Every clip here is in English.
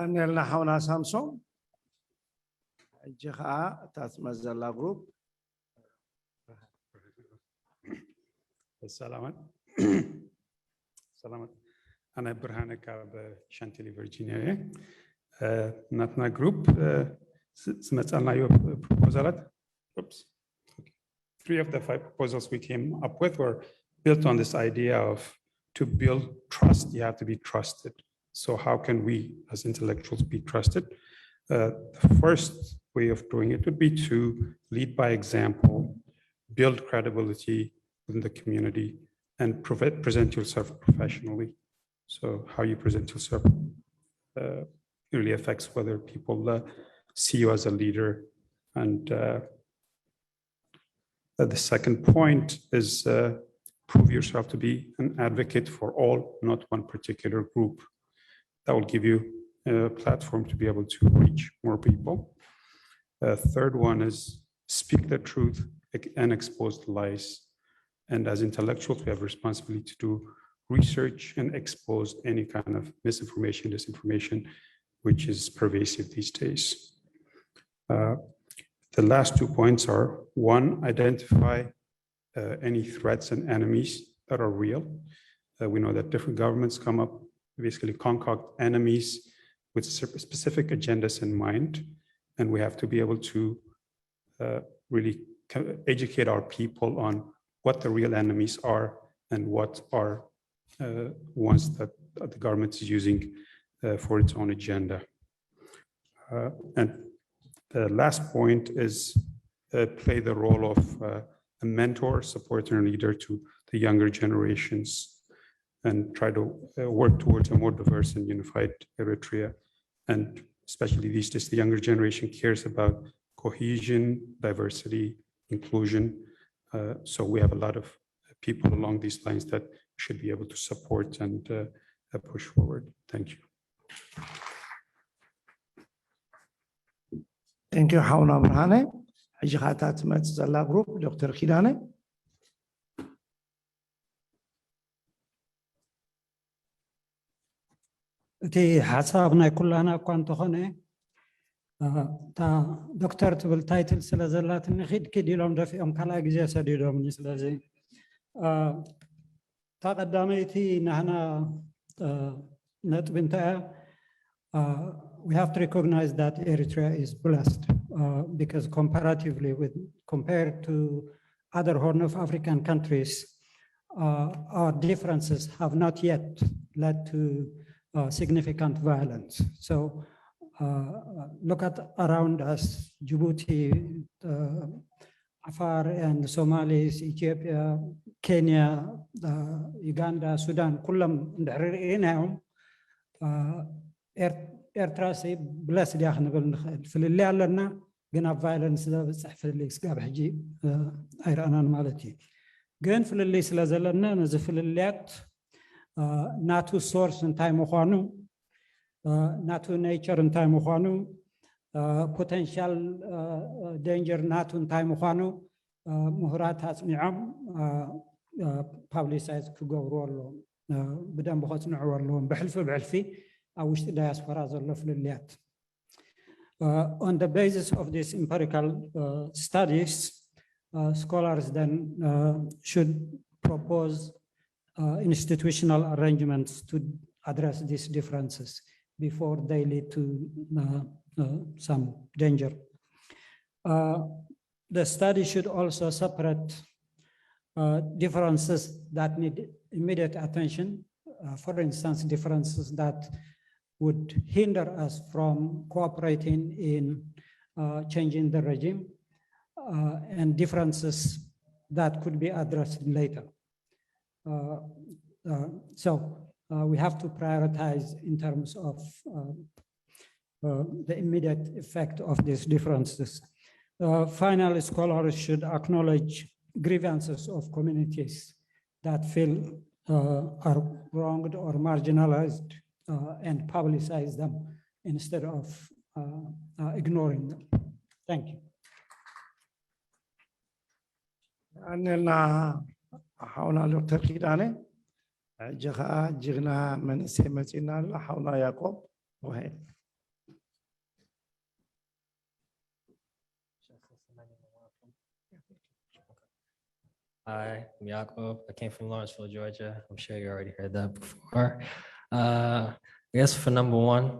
أنا حونا سامسون جخاء تاسمزلا جروب. سلامات سلامات أنا برهانك بشانتيلي فيرجينيا ناتنا جروب سمعت لنا proposals. Oops. Okay. 3 of the 5 proposals we came up with were built on this idea of to build trust, you have to be trusted. So how can we as intellectuals be trusted? The first way of doing it would be to lead by example, build credibility within the community, and present yourself professionally. So how you present yourself really affects whether people see you as a leader. And the second point is prove yourself to be an advocate for all, not one particular group. That will give you a platform to be able to reach more people. Third one is speak the truth and expose the lies. And as intellectuals, we have a responsibility to do research and expose any kind of misinformation, disinformation, which is pervasive these days. The last 2 points are, one, identify any threats and enemies that are real. We know that different governments come up, basically concoct enemies with specific agendas in mind. And we have to be able to really educate our people on what the real enemies are and what are ones that the government is using for its own agenda. And the last point is play the role of a mentor, supporter, and leader to the younger generations and try to work towards a more diverse and unified Eritrea. And especially these days, the younger generation cares about cohesion, diversity, inclusion. So we have a lot of people along these lines that should be able to support and push forward. Thank you. Thank you, Hauna Brhane. Ajhatat Matzala Group, Dr. Khidane. تي حسابنا كلنا كنت هنا تا دكتور تبل تايتل سلازلات نخيد كدي لهم دفعهم كلا جزء سديدهم نسلازي تا قداميتي نحنا نتبنتها we have to recognize that Eritrea is blessed because comparatively compared to other Horn of African countries, our differences have not yet led to significant violence. So look at around us, Djibouti, Afar and Somalis, Ethiopia, Kenya, Uganda, Sudan, كلهم ndahrinahum ኤርትራ blessed يا اخي نقول في اللي علنا قنا violence بصح في اللي سقاب حجي ايرانا مالتي ግን في اللي ስለዘለና ነዝፍ ልልያት ናቱ ሶርስ እንታይ መዃኑ ናቱ ኔቸር እንታይ መዃኑ ፖቴንሻል ዴንጀር ናቱ እንታይ መዃኑ ምሁራት አጽኒዖም ፓብሊሳይዝ ክገብሩ ኣለዎም ብደንብ ከጽንዑ ኣለዎም ብሕልፊ ኣብ ውሽጢ ዳያስፖራ ዘሎ ፍልልያት on the basis of these empirical studies scholars then should propose institutional arrangements to address these differences before they lead to some danger. The study should also separate differences that need immediate attention, for instance, differences that would hinder us from cooperating in changing the regime, and differences that could be addressed later. So we have to prioritize in terms of the immediate effect of these differences. Finally, scholars should acknowledge grievances of communities that feel are wronged or marginalized and publicize them instead of ignoring them. Thank you. أنا حاولنا دكتور خيداني جغنا من سمعنا حاولنا يعقوب وهي Hi, I'm Jacob. I came from Lawrenceville, Georgia. I'm sure you already heard that before. I guess for number one,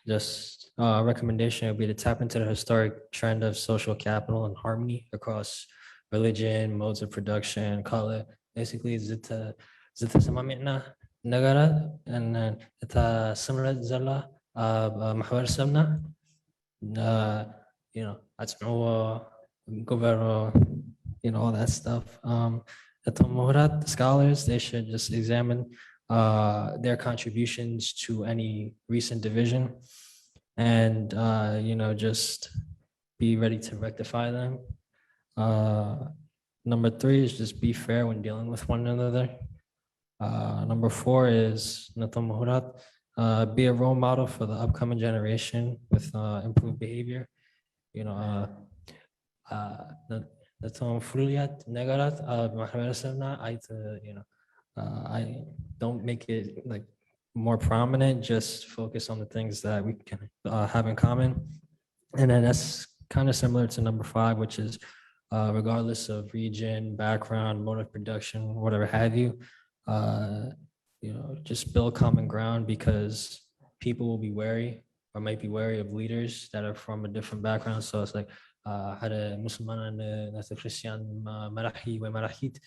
just a recommendation would be to tap into the historic trend of social capital and harmony across religion, modes of production, color. Basically, zita samamina nagara and then ita similar zala mahwar samna. You know, that's govero. You know, all that stuff. The Muhurat scholars, they should just examine their contributions to any recent division and, you know, just be ready to rectify them. Number three is just be fair when dealing with one another. Number four is Muhurat, be a role model for the upcoming generation with improved behavior. You know, I don't make it like more prominent, just focus on the things that we can have in common. And then that's kind of similar to number five, which is regardless of region, background, mode of production, whatever have you, you know, just build common ground, because people will be wary or might be wary of leaders that are from a different background. So it's like هذا مسلمان ناس Christian مراحي ومراحيت.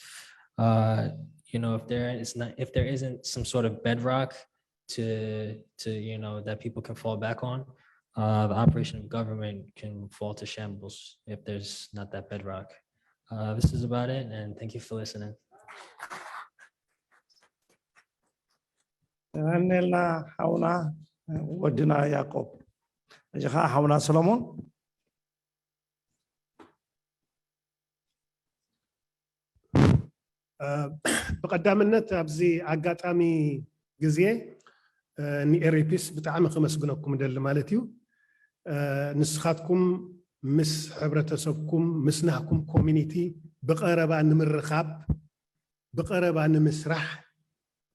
You know, if there isn't some sort of bedrock to you know, that people can fall back on, the operation of government can fall to shambles if there's not that bedrock. This is about it, and thank you for listening. أنا حونا ودنا يعقوب أجها حونا سلمون بقدامنا أبزي عقاتامي جزية نيريبيس بتعامل خمس جنوكم دل مالتيو نسخاتكم مس حبرتسبكم مسناكم كومينيتي بقربا نمرخاب بقربا نمسرح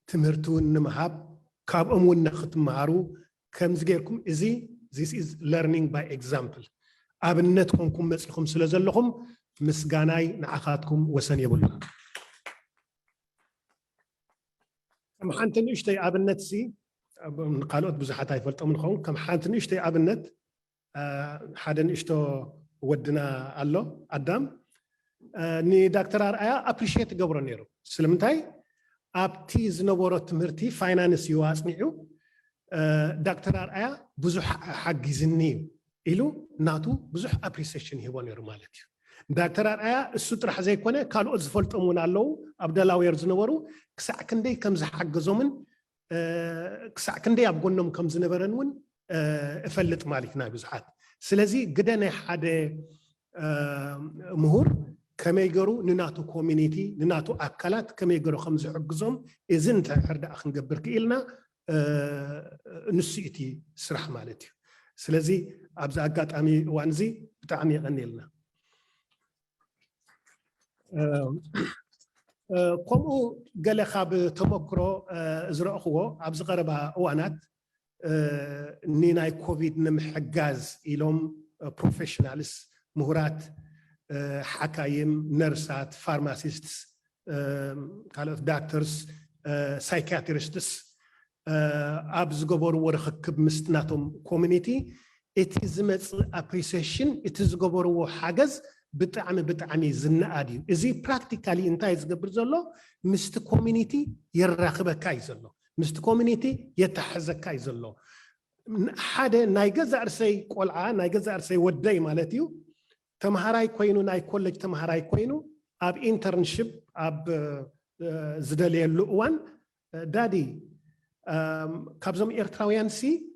تمرتون نمهاب كاب أمون نخت معرو كم زجيركم إزي this is learning by example أبنتكم كم مسلكم سلزلكم مسجاناي نعخاتكم وسن يبلون كم حانتن إشتي أبنت سي قالوا بزحات هاي فلتوا من خون كم حانتن إشتي أبنت حدا إشتو ودنا الله قدام ني دكتور أرآيا appreciate قبر نيرو سلمتاي أبتي زنبورة تمرتي فاينانس يواسنيو دكتور أرآيا بزح حق زنيو إلو ناتو بزح appreciation هو نيرو مالتي دكتور أرآيا السطر زي كونه قالوا أزفلت أمون الله أبدالله ويرزنورو كسع كندي كم زحق زمن كسع كندي أبغونهم كم زنبرنون افلت مالك نابزحات سلازي قدنا حدا مهور كما يقروا نناتو كوميونيتي نناتو اكلات كما يقروا خمس حقزهم اذن تحرد اخ نقبرك إلنا نسيتي سرح مالتي سلازي ابزا قاطامي وانزي بتاعمي غني لنا كمو قال خاب تمكرو زرقوا ابز قربها وانات نيناي كوفيد نمحجاز إلهم بروفيشنالز مهورات حكايم نرسات فارماسيستس قالوا دكتورز سايكاتريستس أبز جبر ورخك بمستناتهم كوميونيتي إتيزمت appreciation إتيز جبر وحجز بتعمي زنادي إذا practically إنتايز جبر زلوا مست كوميونيتي يرخبه كايزلوا مست كوميونيتي يتحزك كايزلو حدا نايجزا أرسي قلعة نايجزا أرسي وداي مالتيو تمهراي كوينو ناي كولج تمهراي كوينو أب إنترنشيب أب زدالي اللؤوان دادي كابزم إرتراويان سي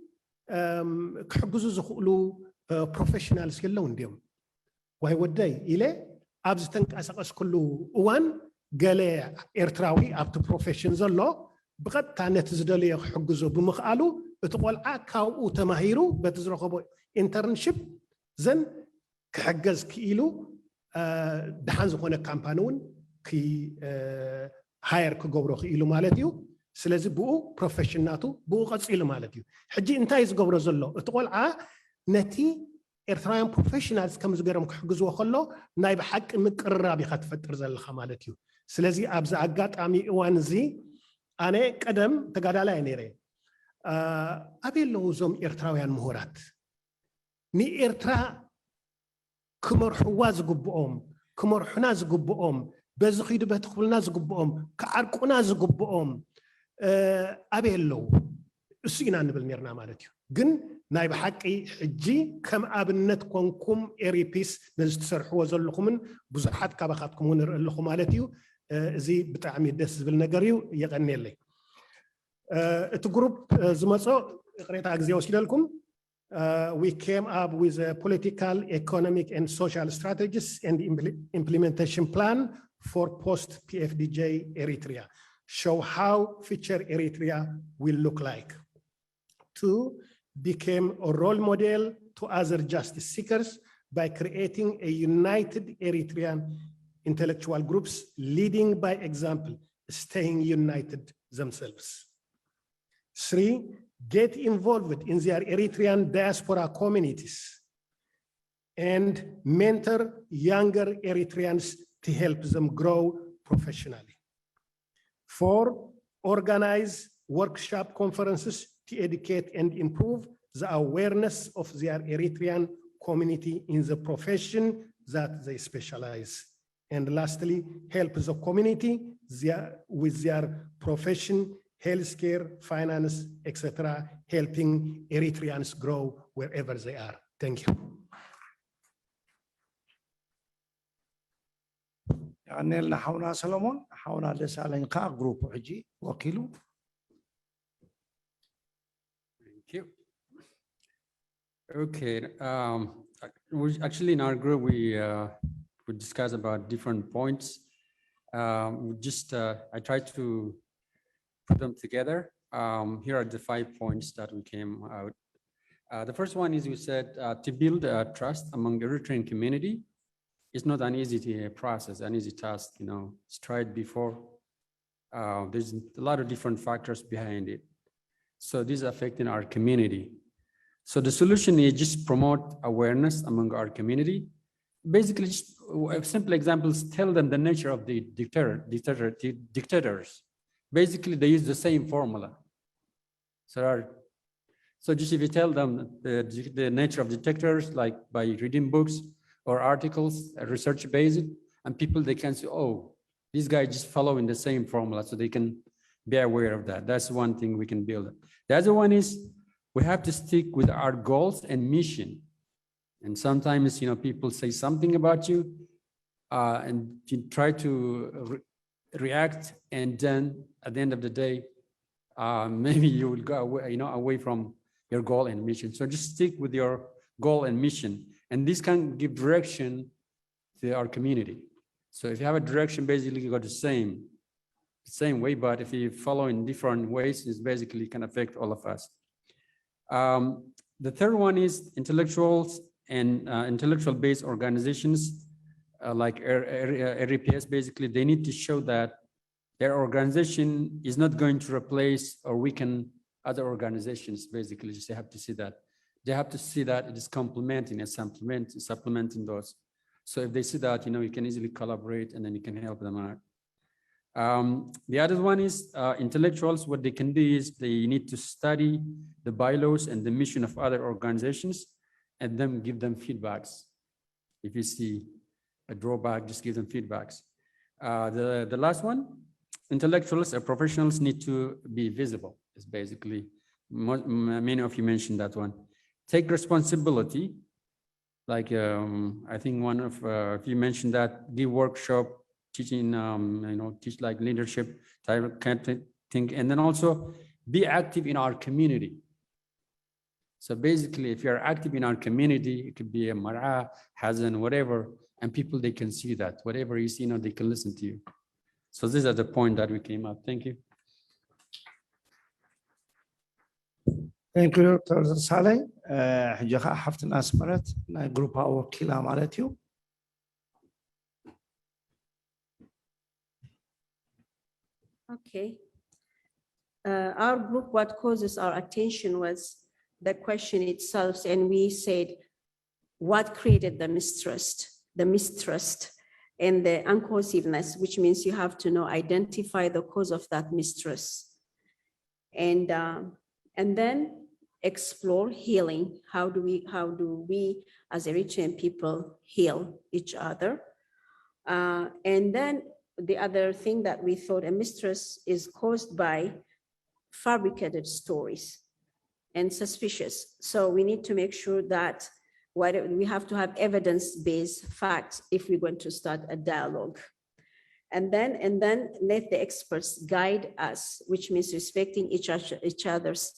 كحجزو زخلو بروفيشنالز يلون ديم وهي وداي إلى أبز تنك أسقس كله وان قال إرتراوي أب بروفيشنز الله بقد تانت زدالي حجزو بمخالو بتقول عكاو تماهيرو بتزرقوا انترنشيب زن كحجز كيلو دحان زخونه كامبانون كي هاير كجبرو كيلو مالتيو سلازي بو بروفيشناتو بو قصيلو مالتيو حجي انتايز جبرو زلو تقول نتي ኤርትራውያን ፕሮፌሽናልስ ከም ዝገረም ክሕግዝዎ ከሎ ናይ ብሓቂ ምቅርራብ ኢኻ ትፈጥር ዘለኻ ማለት እዩ ስለዚ ኣብዚ ኣጋጣሚ እዋን እዚ ኣነ ቀደም ተጋዳላይ ነይረ ኣበየለዉ እዞም ኤርትራውያን ምሁራት ንኤርትራ ክመርሕዋ ዝግብኦም ክመርሑና ዝግብኦም በዚ ኺዱ በት ክብልና ዝግብኦም ክዓርቁና ዝግብኦም ኣበየለዉ እሱ ኢና ንብል ነርና ማለት እዩ ግን ናይ ብሓቂ ሕጂ ከም ኣብነት ኮንኩም ኤሪፒስ ነዚ ትሰርሕዎ ዘለኹምን ብዙሓት ካባኻትኩም ንርኢ ኣለኹ ማለት እዩ እዚ ብጣዕሚ ደስ ዝብል ነገር እዩ የቐኒየለይ እቲ ግሩፕ ዝመጾ ቅሬታ ግዜ ወሲደልኩም we came up with a political, economic, and social strategies and implementation plan for post-PFDJ Eritrea. Show how future Eritrea will look like. 2, became a role model to other justice seekers by creating a united Eritrean intellectual groups leading by example, staying united themselves. 3, get involved in their Eritrean diaspora communities and mentor younger Eritreans to help them grow professionally. 4, organize workshop conferences to educate and improve the awareness of their Eritrean community in the profession that they specialize. And lastly, help the community with their profession, healthcare, finance, etc., helping Eritreans grow wherever they are. Thank you. يعني لنا حونا سلمون حونا لسالين كا جروب حجي وكيلو. Thank you. Okay. Actually, in our group, we discuss about different points. I tried to put them together. Here are the 5 points that we came out. The first one is we said to build trust among the Eritrean community. It's not an easy process, an easy task, you know, it's tried before. There's a lot of different factors behind it. So this is affecting our community. So the solution is just promote awareness among our community. Basically, just simple examples, tell them the nature of the dictators. Basically, they use the same formula. So just if you tell them the nature of dictators, like by reading books or articles, research-based, and people, they can say, oh, these guys just following the same formula, so they can be aware of that. That's one thing we can build. The other one is we have to stick with our goals and mission. And sometimes, you know, people say something about you and you try to react, and then at the end of the day, maybe you will go away, you know, away from your goal and mission. So just stick with your goal and mission. And this can give direction to our community. So if you have a direction, basically you go the same way, but if you follow in different ways, it's basically can affect all of us. The third one is intellectuals and intellectual-based organizations like REPS. Basically, they need to show that their organization is not going to replace or weaken other organizations. Basically, just they have to see that. They have to see that it is complementing and supplementing those. So if they see that, you know, you can easily collaborate and then you can help them out. The other one is intellectuals. What they can do is they need to study the bylaws and the mission of other organizations and then give them feedbacks. If you see a drawback, just give them feedbacks. The last one, intellectuals or professionals need to be visible. It's basically, many of you mentioned that one. Take responsibility. Like I think one of you mentioned that, give workshop, teaching, you know, teach like leadership type kind of thing, and then also be active in our community. So basically, if you're active in our community, it could be a mar'a, hazan, whatever, and people, they can see that. Whatever you see, you know, they can listen to you. So these are the point that we came up. Thank you. Thank you, Dr. Saleh. حجاها حفتنا أسمرت جروب أو كلا مالتيو. Okay. Our group, what causes our attention was the question itself, and we said what created the mistrust and the uncohesiveness, which means you have to know, identify the cause of that mistrust. And then explore healing. How do we as Eritrean people heal each other? And then the other thing that we thought a mistrust is caused by fabricated stories and suspicious. So we need to make sure that we have to have evidence-based facts if we're going to start a dialogue. And then let the experts guide us, which means respecting each other's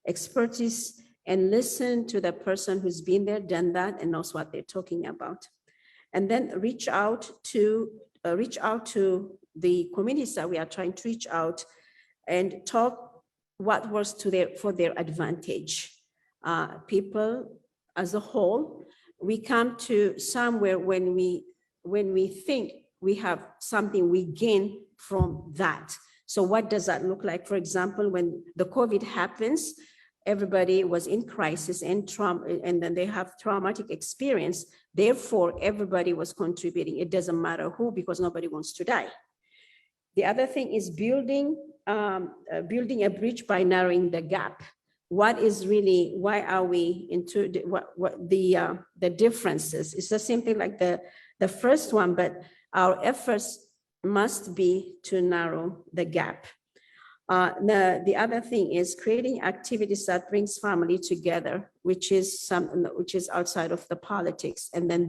expertise and listen to the person who's been there, done that, and knows what they're talking about. And then reach out to the communities that we are trying to reach out and talk what works for their advantage. People as a whole, we come to somewhere when we think we have something we gain from that. So what does that look like? For example, when the COVID happens, everybody was in crisis and trauma, and then they have traumatic experience. Therefore, everybody was contributing. It doesn't matter who, because nobody wants to die. The other thing is building a bridge by narrowing the gap. What is really, why are we into the differences? It's the same thing like the first one, but our efforts must be to narrow the gap. The other thing is creating activities that brings family together, which is outside of the politics, and then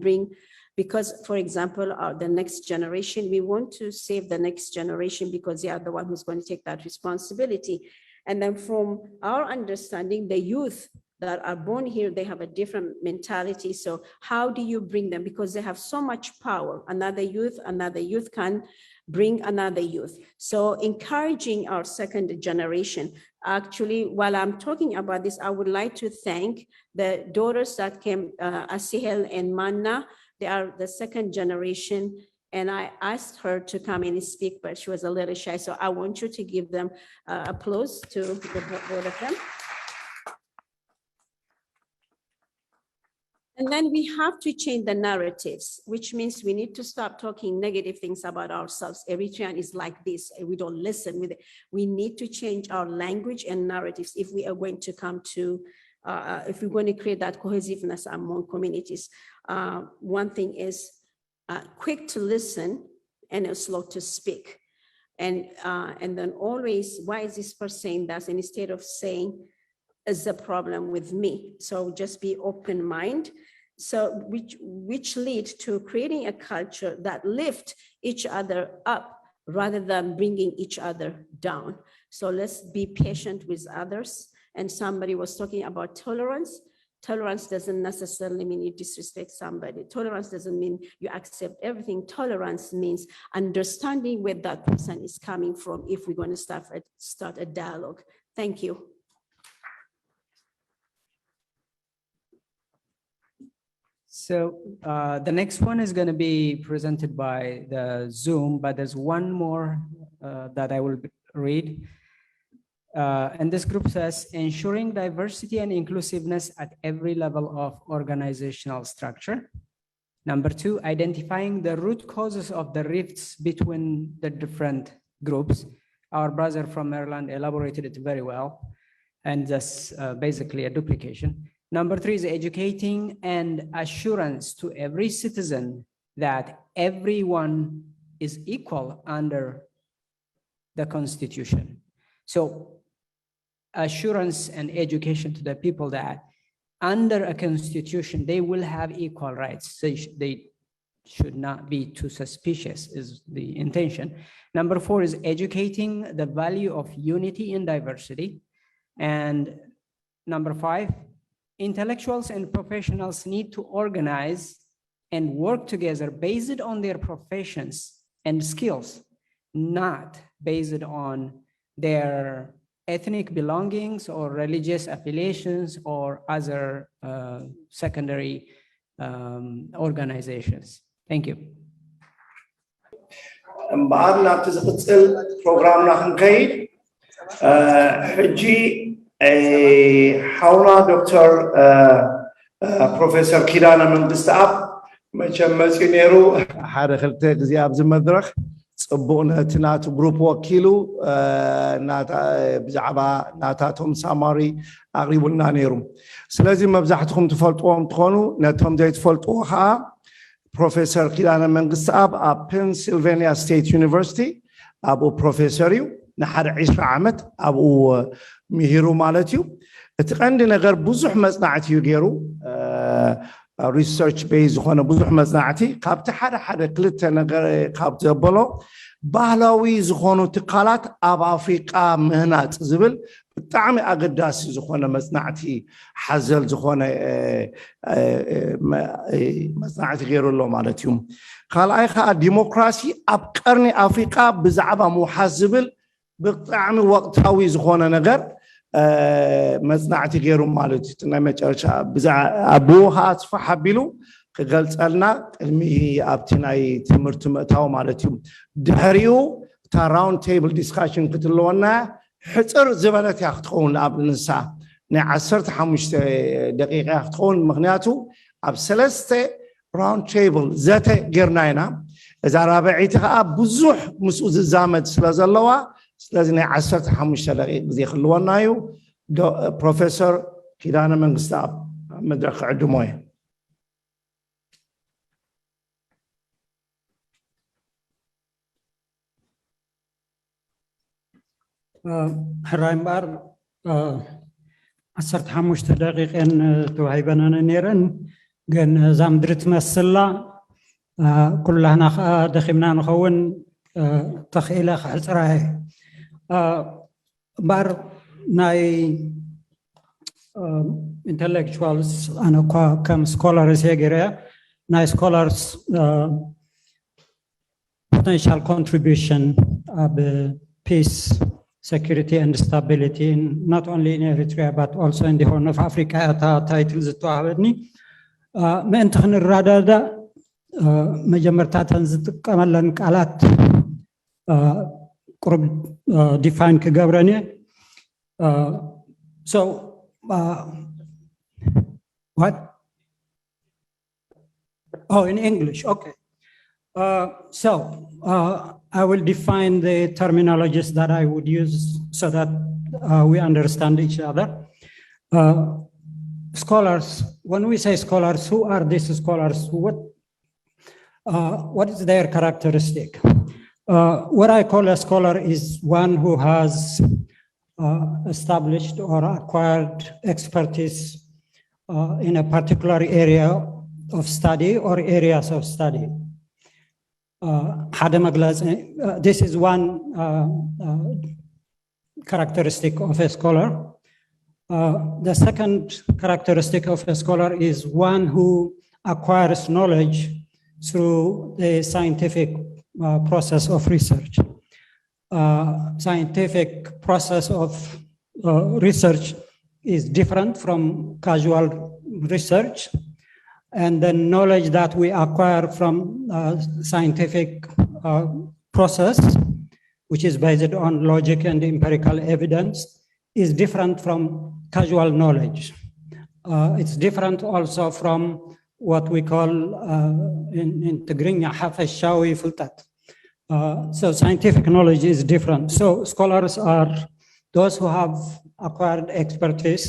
because, for example, the next generation, we want to save the next generation because they are the one who's going to take that responsibility. And then from our understanding, the youth that are born here, they have a different mentality. So how do you bring them? Because they have so much power. Another youth can bring another youth. So encouraging our second generation. Actually, while I'm talking about this, I would like to thank the daughters that came, Asihel and Manna. They are the second generation. And I asked her to come and speak, but she was a little shy. So I want you to give them applause to the both of them. And then we have to change the narratives, which means we need to stop talking negative things about ourselves. Eritrean is like this, and we don't listen with it. We need to change our language and narratives if we are going to come to, if we're going to create that cohesiveness among communities. One thing is quick to listen and slow to speak. And then always, why is this person saying that? And instead of saying, is the problem with me? So just be open mind. So which lead to creating a culture that lift each other up rather than bringing each other down. So let's be patient with others. And somebody was talking about tolerance. Tolerance doesn't necessarily mean you disrespect somebody. Tolerance doesn't mean you accept everything. Tolerance means understanding where that person is coming from if we're going to start a dialogue. Thank you. So the next one is going to be presented by the Zoom, but there's one more that I will read. And this group says, ensuring diversity and inclusiveness at every level of organizational structure. Number two, identifying the root causes of the rifts between the different groups. Our brother from Maryland elaborated it very well, and that's basically a duplication. Number three is educating and assurance to every citizen that everyone is equal under the Constitution. So assurance and education to the people that under a constitution, they will have equal rights. They should not be too suspicious is the intention. Number four is educating the value of unity in diversity. And number five, intellectuals and professionals need to organize and work together based on their professions and skills, not based on their ethnic belongings or religious affiliations or other secondary organizations. Thank you. بعدنا تزقصل برنامجنا هنكيد حجي حاولنا دكتور ፕሮፌሰር ኪዳነ መንግስት ኣብ መቸም መፅኡ ነይሩ ሓደ ክልተ ግዜ ኣብዚ መድረክ ፅቡቕ ነቲ ናቱ ግሩፕ ወኪሉ ብዛዕባ ናታቶም ሳማሪ ኣቕሪቡልና ነይሩ ስለዚ መብዛሕትኩም ትፈልጥዎም ትኾኑ ነቶም ዘይትፈልጥዎ ከዓ ፕሮፌሰር ኪዳነ መንግስት ኣብ ፔንሲልቬንያ ስቴት ዩኒቨርሲቲ ኣብኡ ፕሮፌሰር እዩ ንሓደ 20 ዓመት ኣብኡ ምሂሩ ማለት እዩ እቲ ቀንዲ ነገር ብዙሕ መጽናዕቲ እዩ ገይሩ research based ዝኾነ ብዙሕ መጽናዕቲ ካብቲ ሓደ ክልተ ነገር ካብቲ ዘበሎ ባህላዊ ዝኾኑ ትካላት ኣብ ኣፍሪቃ ምህናፅ ዝብል ብጣዕሚ ኣገዳሲ ዝኾነ መጽናዕቲ ሓዘል ዝኾነ መጽናዕቲ ገይሩ ኣሎ ማለት እዩ ካልኣይ ከዓ ዲሞክራሲ ኣብ ቀርኒ ኣፍሪቃ ብዛዕባ ምውሓዝ ዝብል ብጣዕሚ ወቅታዊ ዝኾነ ነገር መጽናዕቲ ገይሩ ማለት እዩ ናይ መጨረሻ ኣብኡኻ ኣፅፋሕ ኣቢሉ ክገልፀልና ቅድሚ ኣብቲ ናይ ትምህርቲ ምእታው ማለት እዩ ድሕሪኡ እታ ራውንድ ቴብል ዲስካሽን ክትህልወና ሕፅር ዝበለት እያ ክትኸውን ኣብ ንሳ ናይ 15 ደቂቃ እያ ክትኸውን ምክንያቱ ኣብ 3 ራውንድ ቴብል ዘተ ጌርና ኢና እዛ ራብዒቲ ከዓ ብዙሕ ምስኡ ዝዛመድ ስለ ዘለዋ ስለዚ ናይ 15 ደቂቃ ግዜ ክህልወና እዩ ፕሮፌሰር ኪዳነ መንግስት ኣብ መድረክ ክዕድሞ እየ ሕራይ እምበር 15 ደቂቀን ተዋሂበናነ ነይረን ግን እዛ ምድሪ ትመስላ ኩላህና ከዓ ደኺምና ንኸውን ተኽኢለ ክሕፅራ እየ እምበር ናይ intellectuals أنا كم scholars هجرة ናይ scholars potential contribution of peace, security and stability not only in Eritrea but also in the Horn of Africa titles توعدني ما أنت خن الرادة مجمرتها زتكملن قالات قرب define كجبرانية so what? Oh, in English, okay. I will define the terminologies that I would use so that we understand each other. Scholars, when we say scholars, who are these scholars? What is their characteristic? What I call a scholar is one who has established or acquired expertise in a particular area of study or areas of study. This is one characteristic of a scholar. The second characteristic of a scholar is one who acquires knowledge through the scientific process of research. Scientific process of research is different from casual research, and the knowledge that we acquire from scientific process, which is based on logic and empirical evidence, is different from casual knowledge. It's different also from what we call in Tigrinya hafashawi fultat. So scientific knowledge is different. So scholars are those who have acquired expertise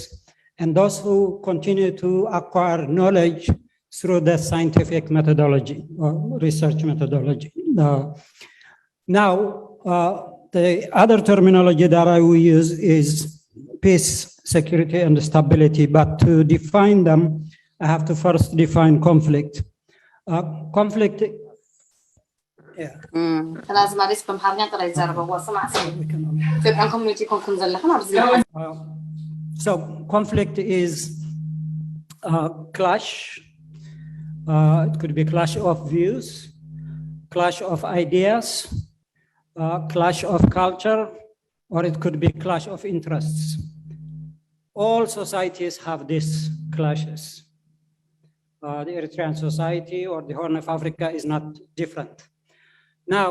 and those who continue to acquire knowledge through the scientific methodology or research methodology. Now, the other terminology that I will use is peace, security, and stability. But to define them, I have to first define conflict. Conflict. So conflict is clash. It could be clash of views, clash of ideas, clash of culture, or it could be clash of interests. All societies have these clashes. The Eritrean society or the Horn of Africa is not different. Now,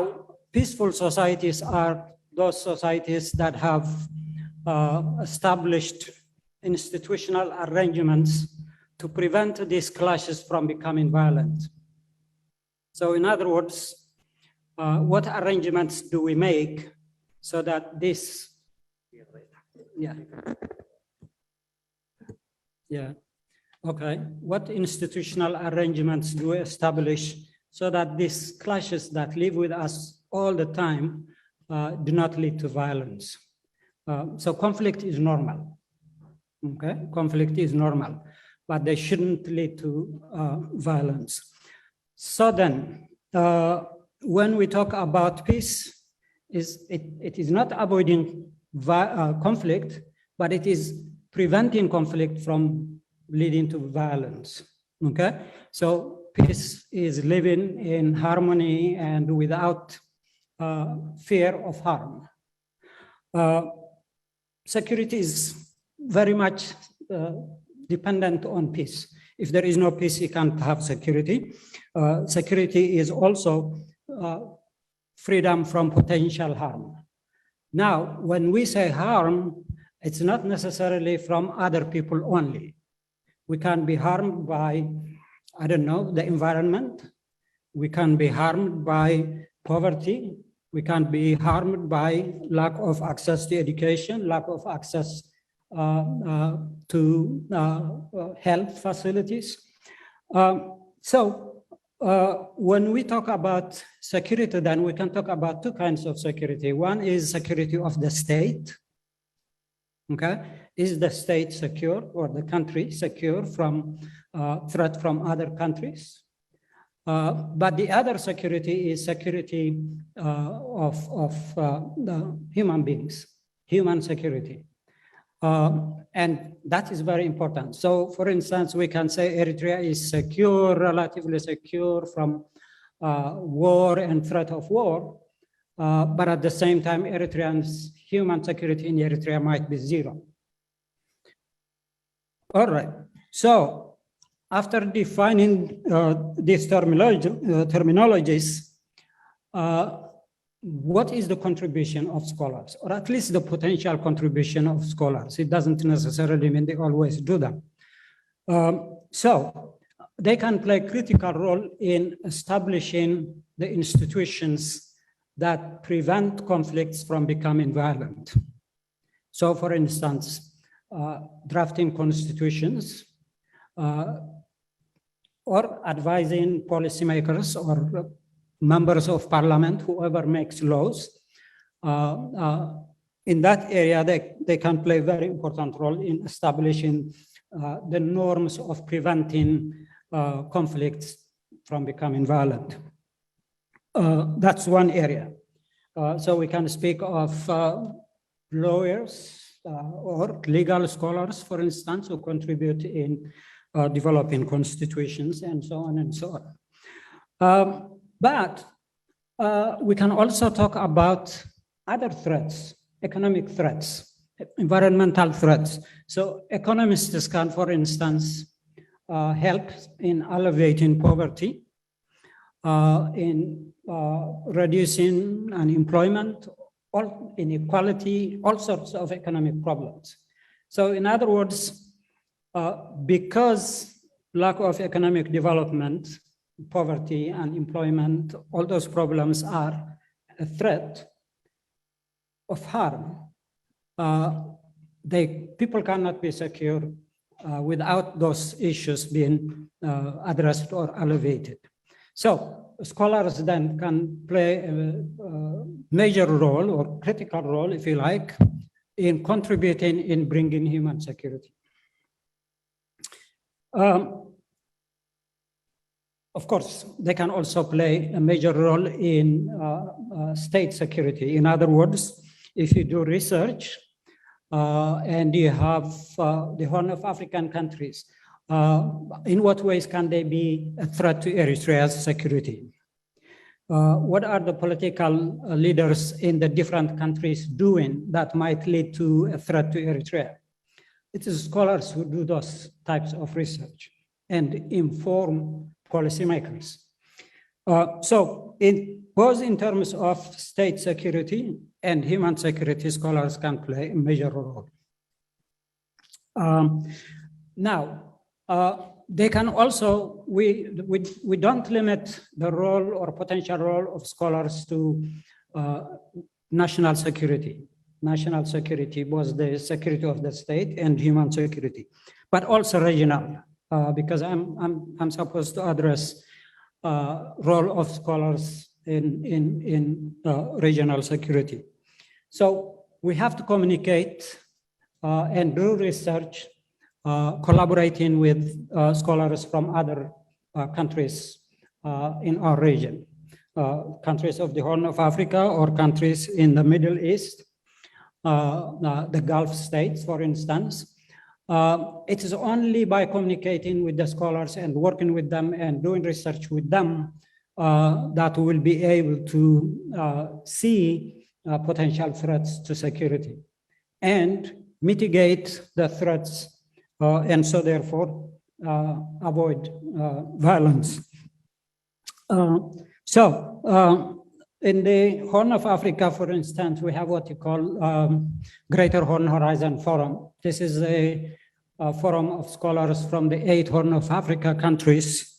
peaceful societies are those societies that have established institutional arrangements to prevent these clashes from becoming violent. So in other words, what arrangements do we make so that this, okay, what institutional arrangements do we establish so that these clashes that live with us all the time do not lead to violence? So conflict is normal, okay? Conflict is normal, but they shouldn't lead to violence. So then, when we talk about peace, it is not avoiding conflict, but it is preventing conflict from leading to violence, okay? So peace is living in harmony and without fear of harm. Security is very much dependent on peace. If there is no peace, you can't have security. Security is also freedom from potential harm. Now, when we say harm, it's not necessarily from other people only. We can be harmed by, I don't know, the environment. We can be harmed by poverty. We can be harmed by lack of access to education, lack of access to health facilities. So when we talk about security, then we can talk about two kinds of security. One is security of the state. Okay, is the state secure or the country secure from threat from other countries? But the other security is security of the human beings, human security. And that is very important. So for instance, we can say Eritrea is secure, relatively secure from war and threat of war. But at the same time, Eritreans' human security in Eritrea might be zero. All right, so after defining these terminologies, what is the contribution of scholars, or at least the potential contribution of scholars? It doesn't necessarily mean they always do that. So they can play a critical role in establishing the institutions that prevent conflicts from becoming violent. So for instance, drafting constitutions or advising policymakers or members of parliament, whoever makes laws. In that area, they can play a very important role in establishing the norms of preventing conflicts from becoming violent. That's one area. So we can speak of lawyers or legal scholars, for instance, who contribute in developing constitutions and so on and so on. But we can also talk about other threats, economic threats, environmental threats. So economists can, for instance, help in alleviating poverty, in reducing unemployment, or inequality, all sorts of economic problems. So in other words, because lack of economic development, poverty, unemployment, all those problems are a threat of harm, people cannot be secure without those issues being addressed or alleviated. So scholars then can play a major role or critical role, if you like, in contributing in bringing human security. Of course, they can also play a major role in state security. In other words, if you do research and you have the Horn of African countries, in what ways can they be a threat to Eritrea's security? What are the political leaders in the different countries doing that might lead to a threat to Eritrea? It is scholars who do those types of research and inform policymakers. So both in terms of state security and human security, scholars can play a major role. Now, They can also, we don't limit the role or potential role of scholars to national security. National security was the security of the state and human security, but also regional, because I'm supposed to address role of scholars in regional security. So we have to communicate and do research, collaborating with scholars from other countries in our region, countries of the Horn of Africa or countries in the Middle East, the Gulf states, for instance. It is only by communicating with the scholars and working with them and doing research with them that we will be able to see potential threats to security and mitigate the threats, and so therefore avoid violence. In the Horn of Africa, for instance, we have what you call Greater Horn Horizon Forum. This is a forum of scholars from the 8 Horn of Africa countries,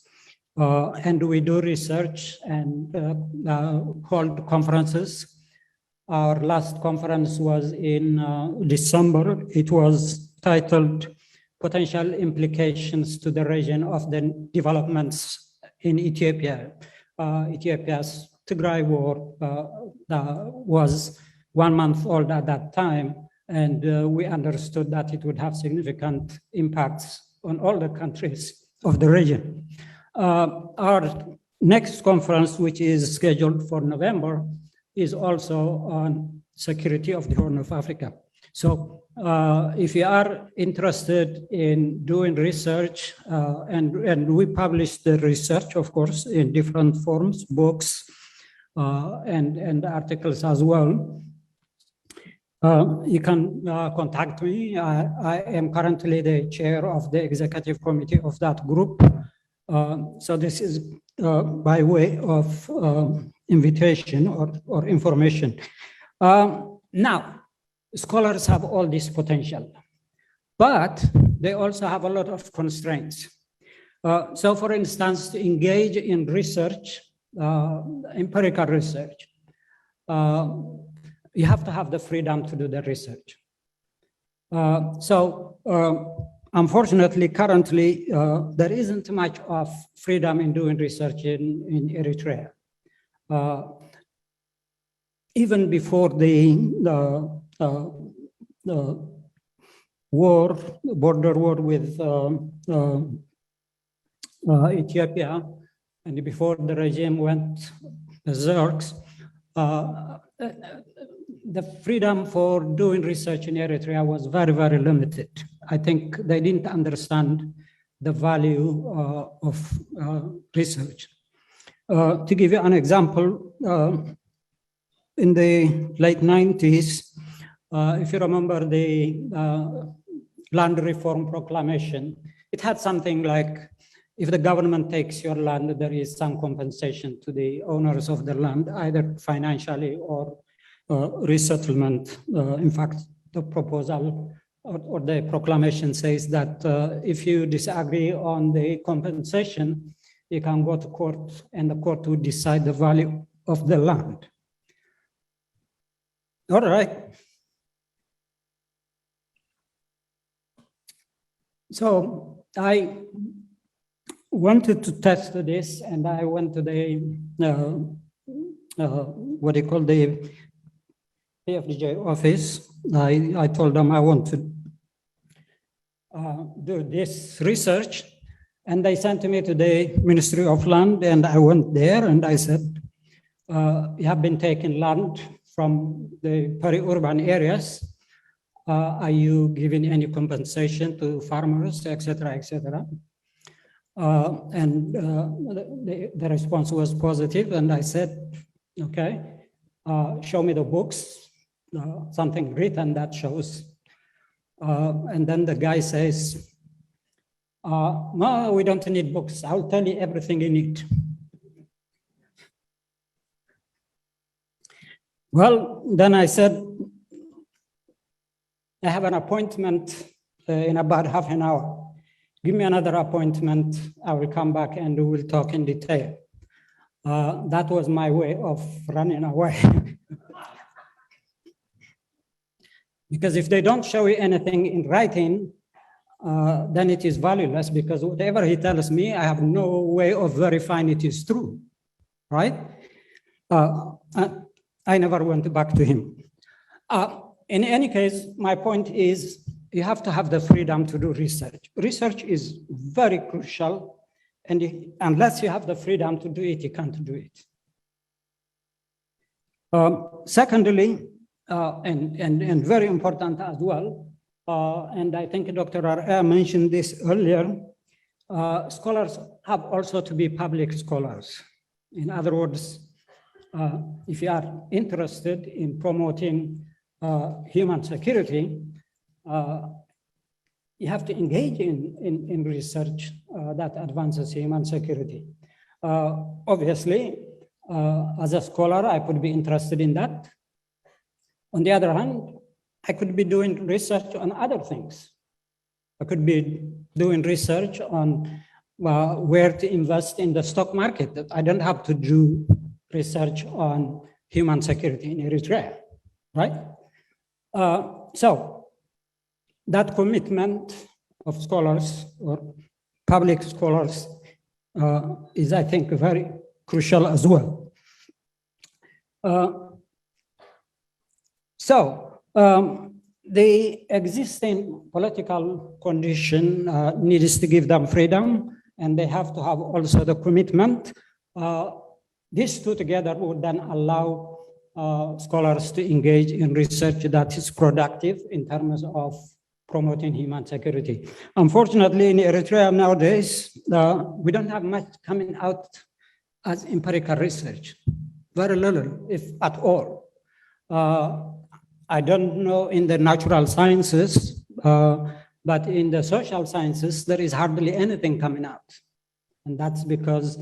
and we do research and hold conferences. Our last conference was in December. It was titled Potential Implications to the Region of the Developments in Ethiopia. Ethiopia's Tigray war was 1 month old at that time, and we understood that it would have significant impacts on all the countries of the region. Our next conference, which is scheduled for November, is also on security of the Horn of Africa. So if you are interested in doing research, and we publish the research, of course, in different forms, books, and articles as well, you can contact me. I am currently the chair of the executive committee of that group. So this is by way of invitation or information. Now, scholars have all this potential, but they also have a lot of constraints. So for instance, to engage in research, empirical research, you have to have the freedom to do the research. Unfortunately, currently, there isn't much of freedom in doing research in Eritrea. Even before the border war with Ethiopia, and before the regime went berserk, the freedom for doing research in Eritrea was very, very limited. I think they didn't understand the value of research. To give you an example, in the late 90s, if you remember the land reform proclamation, it had something like, if the government takes your land, there is some compensation to the owners of the land, either financially or resettlement. In fact, the proposal or the proclamation says that if you disagree on the compensation, you can go to court and the court will decide the value of the land. All right. So I wanted to test this, and I went to the, what they call the PFDJ office. I told them I want to do this research, and they sent me to the Ministry of Land, and I went there and I said, you have been taking land from the peri-urban areas. Are you giving any compensation to farmers, et cetera, et cetera? And the response was positive, and I said, okay, show me the books, something written that shows. And then the guy says, no, we don't need books. I'll tell you everything you need. Well, then I said, I have an appointment in about half an hour. give me another appointment. I will come back and we will talk in detail. That was my way of running away. Because if they don't show you anything in writing, then it is valueless, because whatever he tells me, I have no way of verifying it is true, right? I never went back to him. In any case, my point is you have to have the freedom to do research. Research is very crucial, and unless you have the freedom to do it, you can't do it. Secondly, and very important as well, and I think Dr. R.A. mentioned this earlier, scholars have also to be public scholars. In other words, if you are interested in promoting human security, you have to engage in research that advances human security. Obviously, as a scholar, I could be interested in that. On the other hand, I could be doing research on other things. I could be doing research on where to invest in the stock market. I don't have to do research on human security in Eritrea, right? So that commitment of scholars or public scholars is, I think, very crucial as well. The existing political condition needs to give them freedom, and they have to have also the commitment. These two together would then allow scholars to engage in research that is productive in terms of promoting human security. Unfortunately, in Eritrea nowadays, we don't have much coming out as empirical research, very little, if at all. I don't know in the natural sciences, but in the social sciences, there is hardly anything coming out. And that's because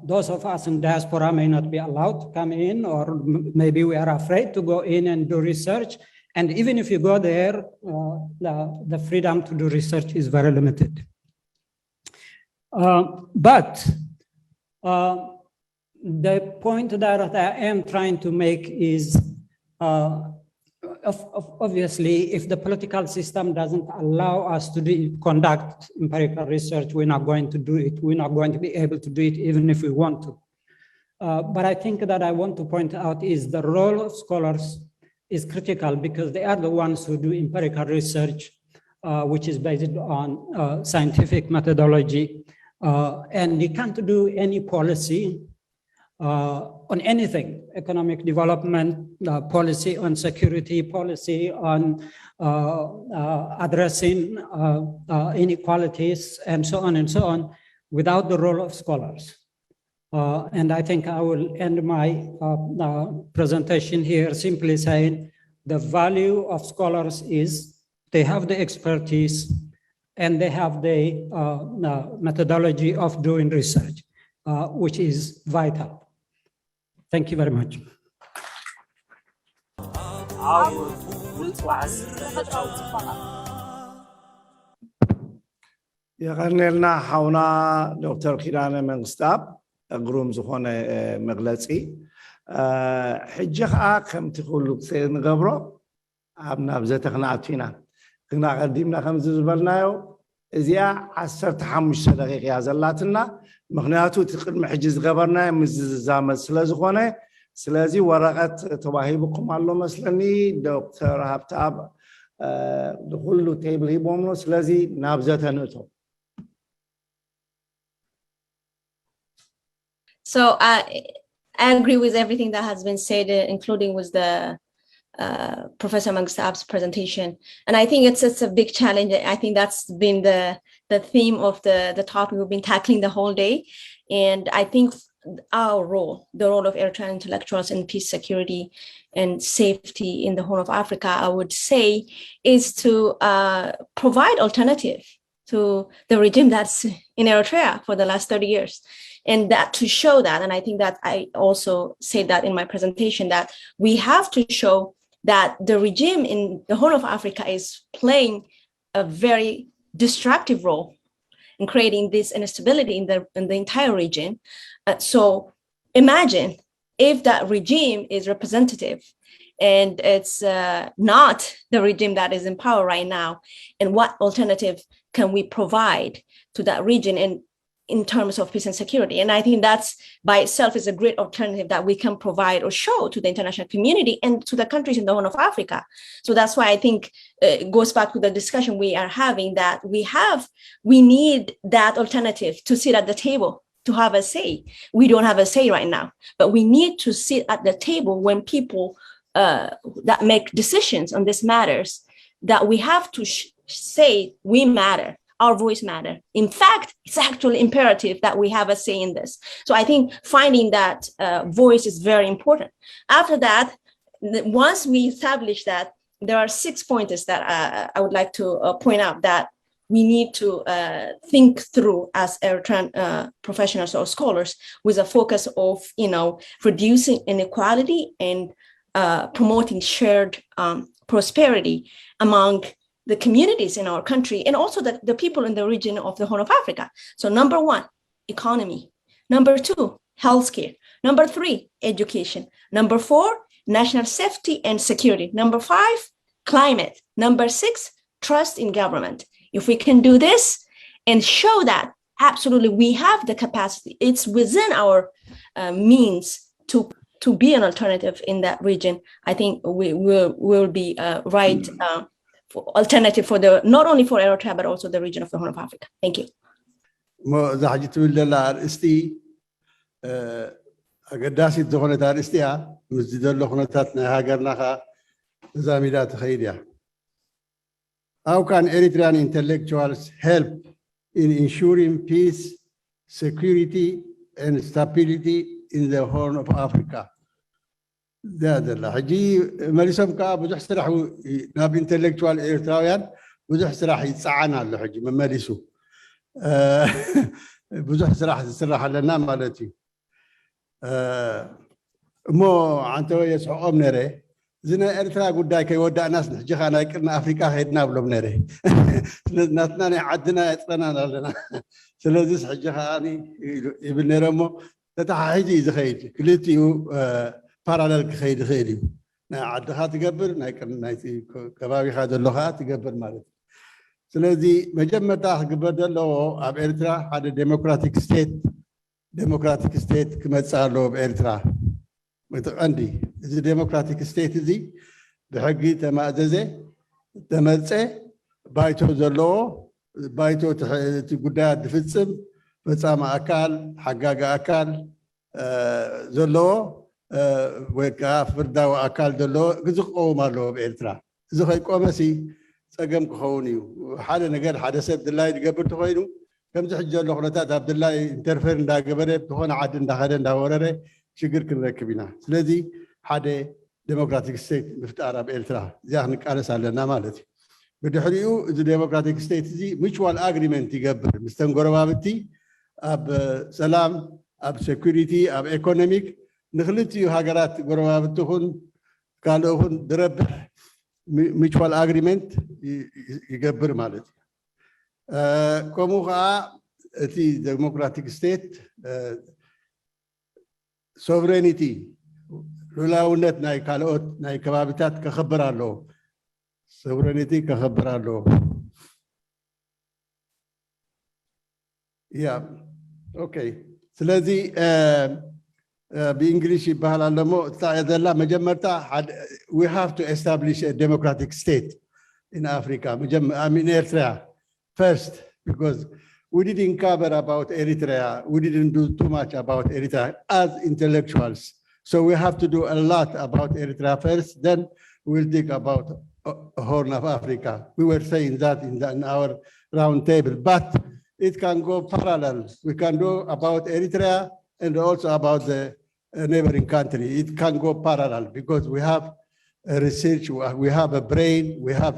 those of us in diaspora may not be allowed to come in, or maybe we are afraid to go in and do research. And even if you go there, the freedom to do research is very limited. But the point that I am trying to make is, obviously, if the political system doesn't allow us to conduct empirical research, we're not going to do it. We're not going to be able to do it even if we want to. But I think that I want to point out is the role of scholars is critical, because they are the ones who do empirical research, which is based on scientific methodology. And you can't do any policy on anything, economic development, policy on security, policy on addressing inequalities, and so on, without the role of scholars. And I think I will end my presentation here simply saying the value of scholars is they have the expertise and they have the methodology of doing research, which is vital. Thank you very much. يغنيلنا حونا دكتور كيران منغستاب أقروم زخونة مغلسي حجة كم تقولوا سيد غبرو عبنا بزتخنا عطينا كنا قديمنا خمس زبرنايو إذا 15 دقيقة يا زلاتنا مغنياتو تقدم حجز غبرنا مززامة سلازخونة سلازي ورقت تواهيبكم على مسلني دكتور هابتاب دخول له تيبل هيبومنو سلازي نابزة نوتو. So I agree with everything that has been said, including with the Professor Mangstab's presentation. And I think it's a big challenge. I think that's been the theme of the topic we've been tackling the whole day. And I think our role, the role of Eritrean intellectuals in peace, security, and safety in the Horn of Africa, I would say, is to provide alternative to the regime that's in Eritrea for the last 30 years. And that to show that, and I think that I also said that in my presentation, that we have to show that the regime in the Horn of Africa is playing a very destructive role in creating this instability in the entire region. So imagine if that regime is representative and it's not the regime that is in power right now, and what alternative can we provide to that region in terms of peace and security? And I think that's by itself is a great alternative that we can provide or show to the international community and to the countries in the Horn of Africa. So that's why I think it goes back to the discussion we are having, that we need that alternative to sit at the table, to have a say. We don't have a say right now, but we need to sit at the table when people that make decisions on these matters, that we have to say we matter, our voice matter. In fact, it's actually imperative that we have a say in this. So I think finding that voice is very important. After that, once we establish that, there are 6 pointers that I would like to point out that we need to think through as Eritrean professionals or scholars, with a focus of, reducing inequality and promoting shared prosperity among the communities in our country, and also the people in the region of the Horn of Africa. So number 1, economy. Number 2, healthcare. Number 3, education. Number 4, national safety and security. Number 5, climate. Number 6, trust in government. If we can do this and show that absolutely we have the capacity, it's within our means to be an alternative in that region, I think we will be right alternative for not only for Eritrea, but also the region of the Horn of Africa. Thank you. How can Eritrean intellectuals help in ensuring peace, security, and stability in the Horn of Africa? ده حجي ماليسهم كابو زحسرح ناب intellectual إيرتراويان وزحسرح يتصعنا له حجي ما ماليسو بزحسرح يسرح لنا مالتي مو عنتو يسعو أمنري زنا إرترا قداي كي ودع ناس نحجي خانا يكرنا أفريقيا خيدنا بلو بنري ناسنا عدنا يتقنا لنا سلازيس حجي خاني ابن رمو تتحجي إذا خيد كليتيو parallel خيدي عدخات تقبر نايتي كبابي خاد اللغات تقبر مالت سلازي مجمع قبر دلو اب إرترا هذا democratic state كما تصارلو بإرترا عندي إذا democratic state زي بحقي تماززه تمزه بايتو زلو بايتو تقدات دفتصم فصام أكال حقاق أكال زلو وكاف فرداو أكال دلو قزقو مالو بإرترا زخي قومسي سقم كخونيو حالة نقر حدث عبد الله يقبر تخوينو كم زحجة لخلطات عبد الله انترفير دا قبره تخون عادن دا خدن دا ورره شكر كنركبنا سلذي حدا ديمقراطيك ستيت مفتقرة بإرترا زي احنا كالس على مالتي بدي حريو إذا ديمقراطيك ستيت زي mutual agreement يقبر مستنقروا بابتي أب سلام أب security أب economic نخلتيو هاجرات قروا بتخون قالوا هون درب mutual agreement يقبر مالتي كموها تي ديمقراطيك ستيت sovereignty لولاونت ناي كالوت ناي كبابتات كخبرالو sovereignty كخبرالو اوكي سلازي بإنجليزي بحالالمو تاعدلا مجمرتا we have to establish a democratic state in Africa I mean Eritrea first because we didn't cover about Eritrea. We didn't do too much about Eritrea as intellectuals. So we have to do a lot about Eritrea first, then we'll think about Horn of Africa. We were saying that in our round table, but it can go parallel. We can do about Eritrea and also about the neighboring country. It can go parallel because we have research, we have a brain, we have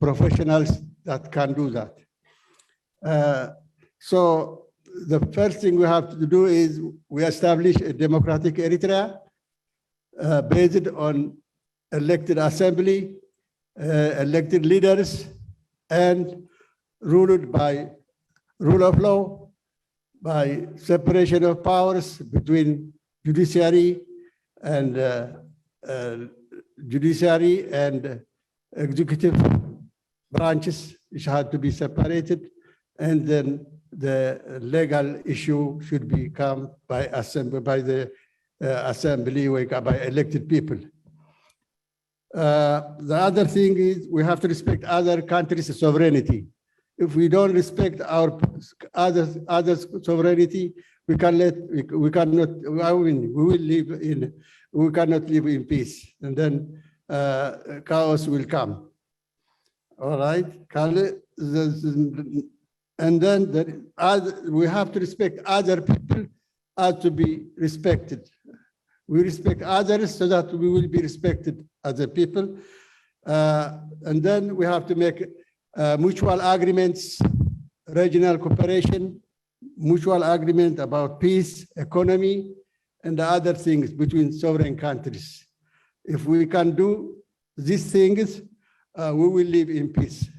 professionals that can do that. So the first thing we have to do is we establish a democratic Eritrea based on elected assembly, elected leaders, and ruled by rule of law, by separation of powers between judiciary and executive branches, which had to be separated, and then the legal issue should become by the assembly or by elected people. The other thing is we have to respect other countries' sovereignty. If we don't respect our others' sovereignty, we cannot live in peace, and then chaos will come. All right, and then we have to respect other people as to be respected. We respect others so that we will be respected as a people. And then we have to make mutual agreements, regional cooperation, mutual agreement about peace, economy, and the other things between sovereign countries. If we can do these things, we will live in peace.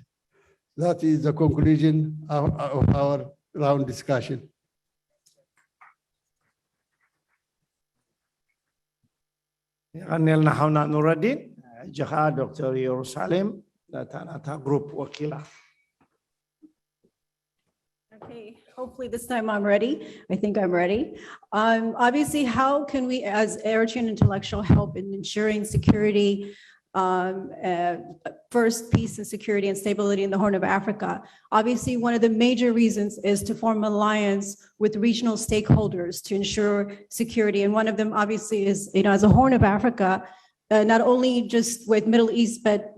That is the conclusion of our round discussion. غنيلنا حونا نور الدين جخا دكتور يروسالم تانا جروب وكيلة. Okay, hopefully this time I'm ready. I think I'm ready. Obviously, how can we as Eritrean intellectual help in ensuring security, first peace and security and stability in the Horn of Africa? Obviously, one of the major reasons is to form an alliance with regional stakeholders to ensure security. And one of them obviously is, as a Horn of Africa, not only just with Middle East, but,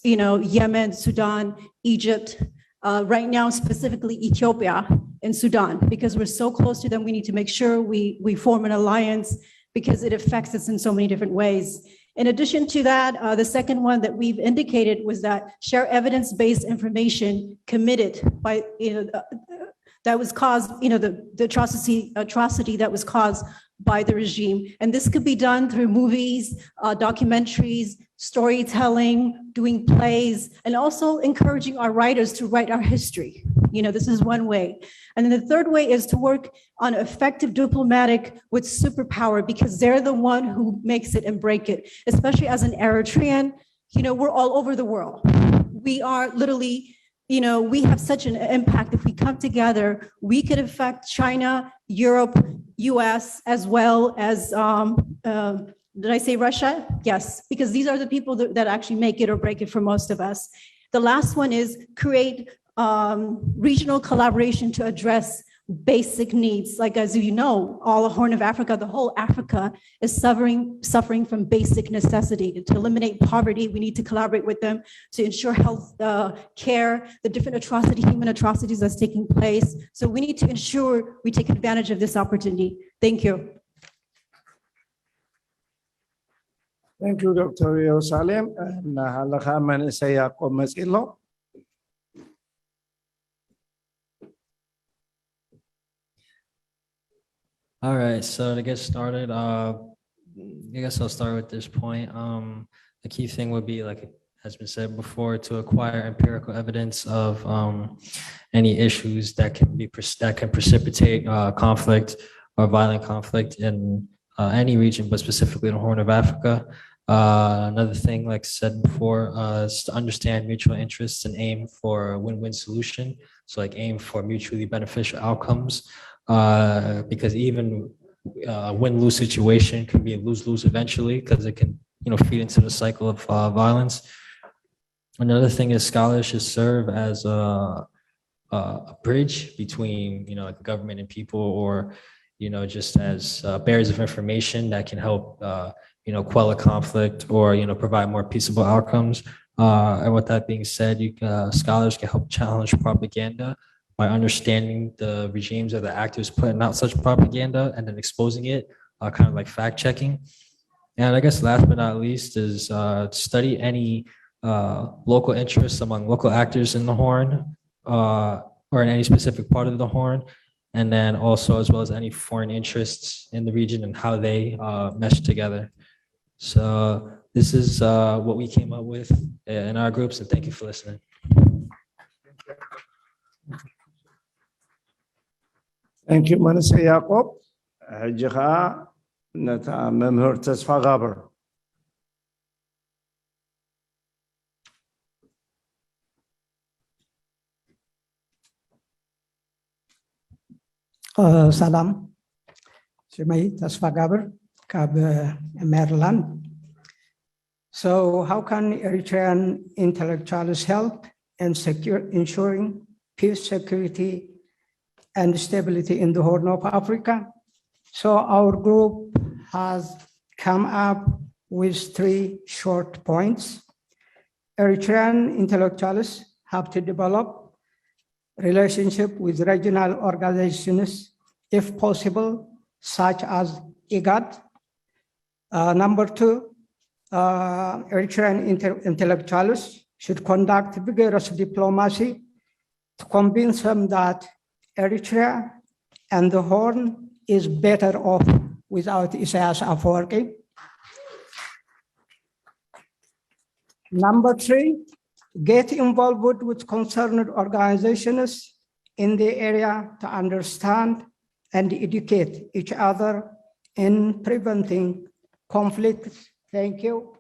Yemen, Sudan, Egypt, right now, specifically Ethiopia and Sudan, because we're so close to them, we need to make sure we form an alliance because it affects us in so many different ways. In addition to that, the second one that we've indicated was that share evidence-based information committed by, that was caused, the atrocity that was caused by the regime. And this could be done through movies, documentaries, storytelling, doing plays, and also encouraging our writers to write our history. This is one way. And then the third way is to work on effective diplomatic with superpower, because they're the one who makes it and break it. Especially as an Eritrean, we're all over the world. We are literally, we have such an impact. If we come together, we could affect China, Europe, US, as well as, did I say Russia? Yes, because these are the people that actually make it or break it for most of us. The last one is create regional collaboration to address basic needs. Like, as you know, all the Horn of Africa, the whole Africa is suffering from basic necessity. To eliminate poverty, we need to collaborate with them to ensure health care, the different human atrocities that's taking place. So we need to ensure we take advantage of this opportunity. Thank you. Thank you, Dr. Jerusalem. Halakha man saya komesilo. All right, so to get started, I guess I'll start with this point. The key thing would be, like has been said before, to acquire empirical evidence of any issues that can precipitate conflict or violent conflict in any region, but specifically the Horn of Africa. Another thing, like said before, is to understand mutual interests and aim for a win-win solution. So like aim for mutually beneficial outcomes. Because even a win-lose situation can be a lose-lose eventually, because it can, feed into the cycle of violence. Another thing is scholars should serve as a bridge between, like government and people, or, just as bearers of information that can help, quell a conflict or, provide more peaceable outcomes. And with that being said, scholars can help challenge propaganda by understanding the regimes or the actors putting out such propaganda and then exposing it, kind of like fact checking. And I guess last but not least is study any local interests among local actors in the Horn or in any specific part of the Horn. And then also as well as any foreign interests in the region and how they mesh together. So this is what we came up with in our groups, and thank you for listening. Thank you, Manase Jacob. Hajjaka nata memher Tesfa Gaber. Salam. Shemai Tesfa Gaber, Kab Maryland. So how can Eritrean intellectuals help in ensuring peace, security, and stability in the Horn of Africa? So our group has come up with 3 short points. Eritrean intellectuals have to develop relationship with regional organizations, if possible, such as IGAD. Number 2, Eritrean intellectuals should conduct vigorous diplomacy to convince them that Eritrea and the Horn is better off without Isaias Afwerki. Number 3, get involved with concerned organizations in the area to understand and educate each other in preventing conflicts. Thank you.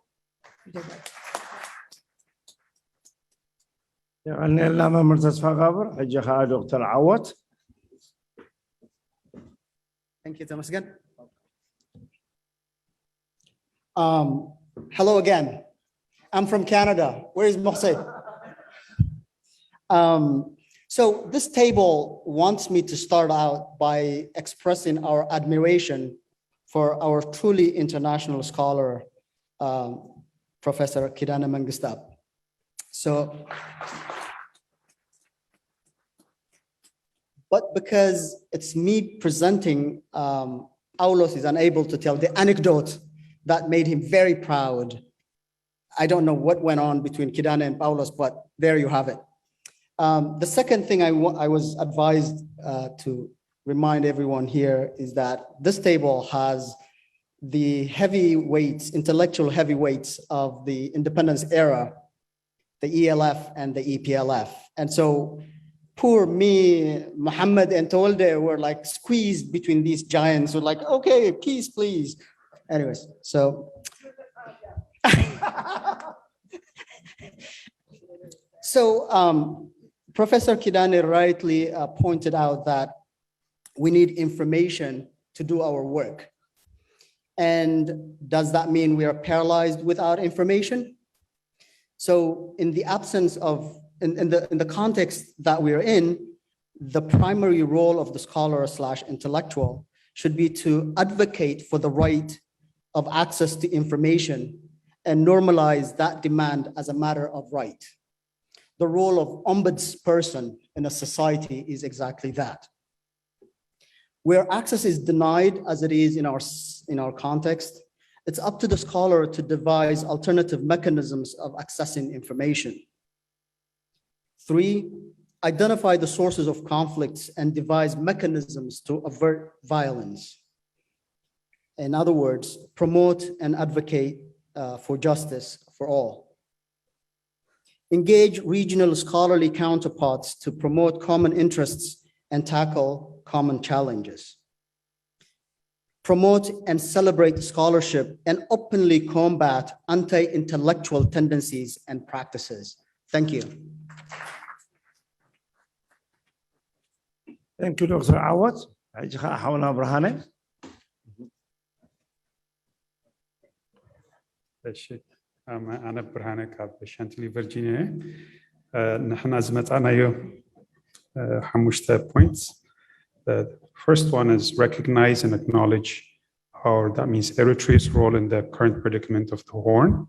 يعني لما مرتزفة غابر حجة دكتور عوض. Thank you, Thomas, again. Hello again. I'm from Canada. Where is Marseille? So this table wants me to start out by expressing our admiration for our truly international scholar, Professor Kidane Mengistab. But because it's me presenting, Aulos is unable to tell the anecdote that made him very proud. I don't know what went on between Kidane and Paulos, but there you have it. The second thing I was advised to remind everyone here is that this table has the heavyweights, intellectual heavyweights of the independence era, the ELF and the EPLF. And so poor me, Muhammad and Tolde were like squeezed between these giants. We're like, okay, peace, please. Anyways, so. So Professor Kidane rightly pointed out that we need information to do our work. And does that mean we are paralyzed without information? So in the absence of, in the context that we're in, the primary role of the scholar / intellectual should be to advocate for the right of access to information and normalize that demand as a matter of right. The role of ombudsperson in a society is exactly that. Where access is denied, as it is in our context, it's up to the scholar to devise alternative mechanisms of accessing information. 3, identify the sources of conflicts and devise mechanisms to avert violence. In other words, promote and advocate for justice for all. Engage regional scholarly counterparts to promote common interests and tackle common challenges. Promote and celebrate scholarship and openly combat anti-intellectual tendencies and practices. Thank you. Thank you, Dr. Awad. حاولنا برهانه. أنا برهانة كاب شانتلي فيرجينيا. نحن زمتنا يو حموشتا points. The first one is recognize and acknowledge, or that means Eritrea's role in the current predicament of the Horn,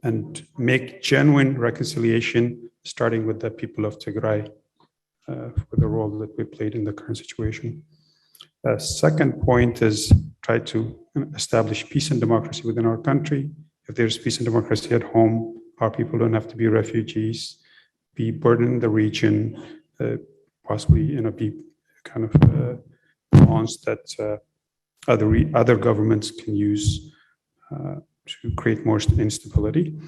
and make genuine reconciliation, starting with the people of Tigray, for the role that we played in the current situation. Second point is try to establish peace and democracy within our country. If there's peace and democracy at home, our people don't have to be refugees, be burdened in the region, possibly be kind of bonds that other governments can use to create more instability.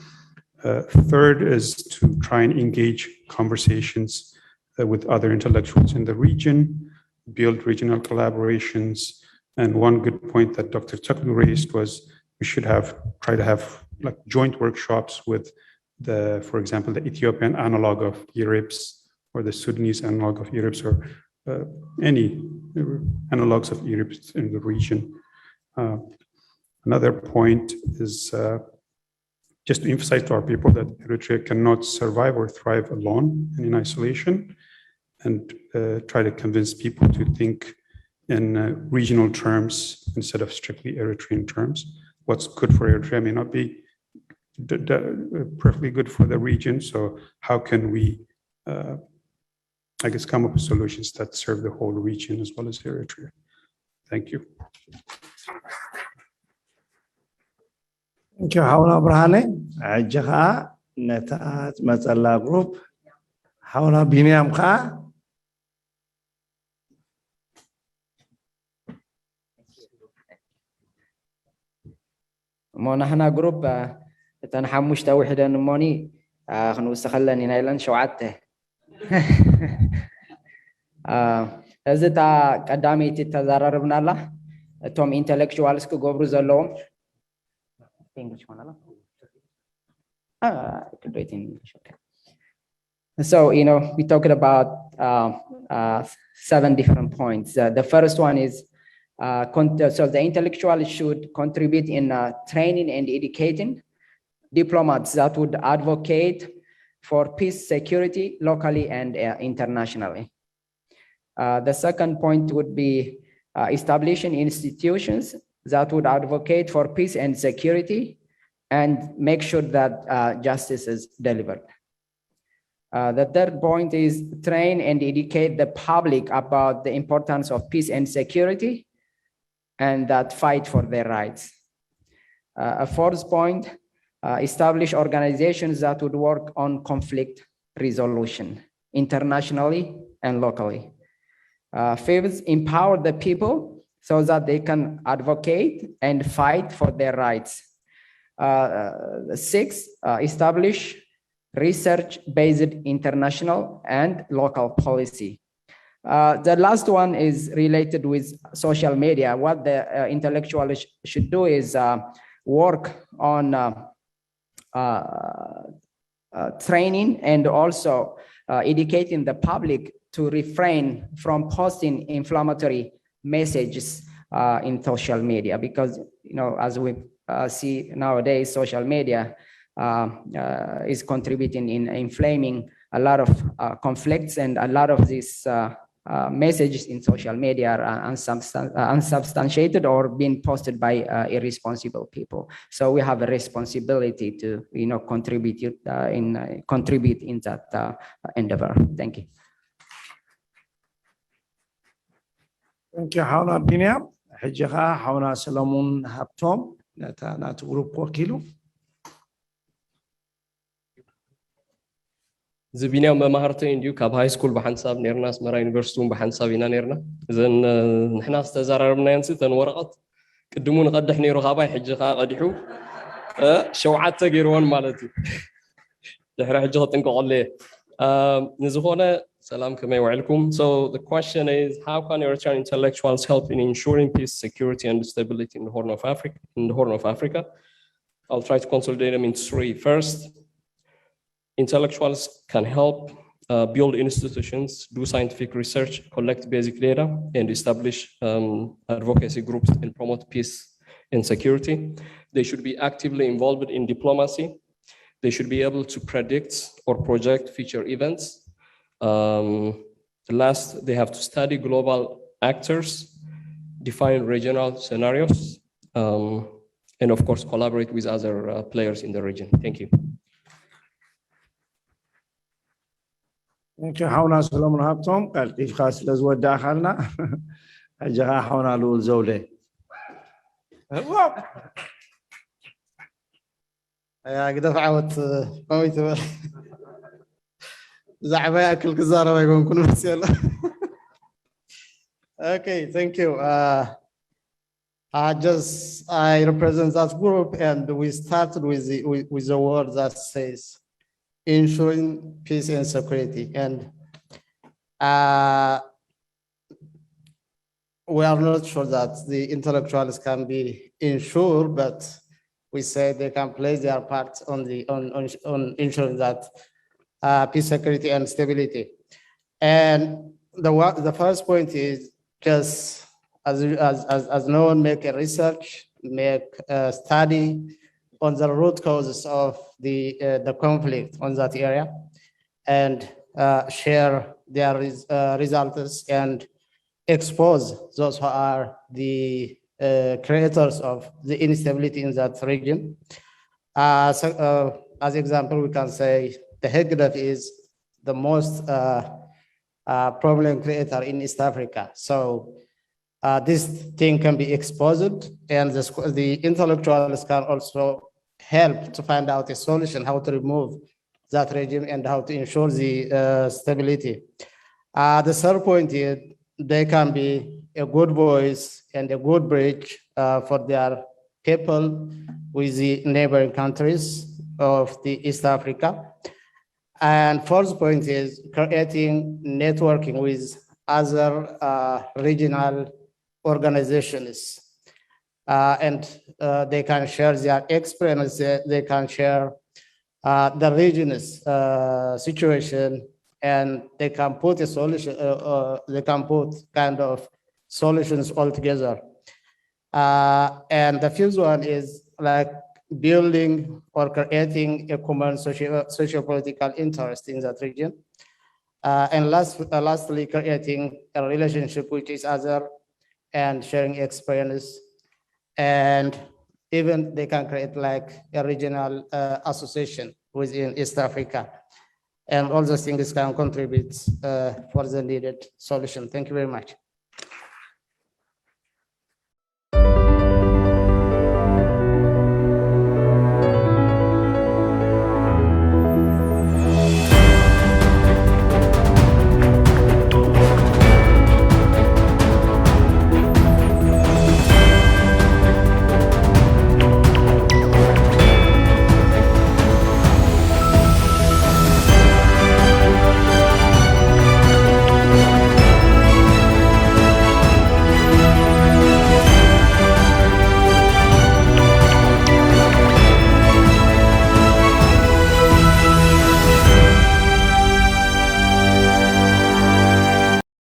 Third is to try and engage conversations with other intellectuals in the region, build regional collaborations. And one good point that Dr. Tuknu raised was we should try to have like joint workshops with for example, the Ethiopian analog of ERIPS or the Sudanese analog of ERIPS or any analogs of ERIPS in the region. Another point is just to emphasize to our people that Eritrea cannot survive or thrive alone and in isolation, and try to convince people to think in regional terms instead of strictly Eritrean terms. What's good for Eritrea may not be perfectly good for the region. So how can we, I guess, come up with solutions that serve the whole region as well as Eritrea? Thank you. Thank you, Hauna Brahane. Ajaha, Netat, Matsala Group. Hauna Biniam Kha. نحن جروب تنحمش توحدة نموني خنوستخلني نايلان شوعته إذا تا قدامي تتزرر بنا الله توم intellectuals كجبر زلهم English one الله I could do it in English. Okay. So we talked about 7 different points. The first one is so the intellectuals should contribute in training and educating diplomats that would advocate for peace, security, locally and internationally. The second point would be establishing institutions that would advocate for peace and security and make sure that justice is delivered. The third point is train and educate the public about the importance of peace and security and that fight for their rights. A fourth point, establish organizations that would work on conflict resolution internationally and locally. Fifth, empower the people so that they can advocate and fight for their rights. Sixth, establish research-based international and local policy. The last one is related with social media. What the intellectuals should do is work on training and also educating the public to refrain from posting inflammatory messages in social media, because as we see nowadays, social media is contributing in inflaming a lot of conflicts, and a lot of these messages in social media are unsubstantiated or being posted by irresponsible people. So we have a responsibility to contribute in that endeavor. Thank you. Thank you, Hauna Binyam. Hijaka Hauna Solomon Haptom. That group Wakilu. زبينيا مهارتي انديو كاب هاي سكول بحنساب نيرنا اسمرا يونيفرسيتي بحنساب ينا نيرنا اذن نحنا استزررنا ينسي تنورقت قدمو نقدح نيرو خاباي حجي خا قدحو شوعات غيرون مالتي دحر حجي تنقو عليه نزخونه سلام كما يوعلكم. So the question is, how can Eritrean intellectuals help in ensuring peace, security and stability in the Horn of Africa? I'll try to consolidate them in 3. First, intellectuals can help build institutions, do scientific research, collect basic data, and establish advocacy groups and promote peace and security. They should be actively involved in diplomacy. They should be able to predict or project future events. Last, they have to study global actors, define regional scenarios, and of course, collaborate with other players in the region. Thank you. Thank you, Hauna Solomon Haptom. Kaltif khas lazwa dakhalna. Ajaha Hauna Lul Zole. يا قد عاوت قويت زعما اكل كزاره ما يكون كل ناس يلا. Okay, thank you. I represent that group, and we started with the word that says ensuring peace and security. And we are not sure that the intellectuals can be ensured, but we say they can play their part on ensuring that peace, security, and stability. And the first point is just as no one make a research, make a study on the root causes of the conflict on that area, and share their results and expose those who are the creators of the instability in that region. As example, we can say the Hegedef is the most problem creator in East Africa. So this thing can be exposed, and the intellectuals can also help to find out a solution, how to remove that regime and how to ensure the stability. The third point is they can be a good voice and a good bridge for their people with the neighboring countries of the East Africa. And fourth point is creating networking with other regional organizations. And they can share their experience, they can share the region's situation, and they can put a solution, they can put kind of solutions all together. And the fifth one is like building or creating a common socio-political interest in that region. And lastly, creating a relationship with each other and sharing experience. And even they can create like a regional association within East Africa. And all those things can contribute for the needed solution. Thank you very much.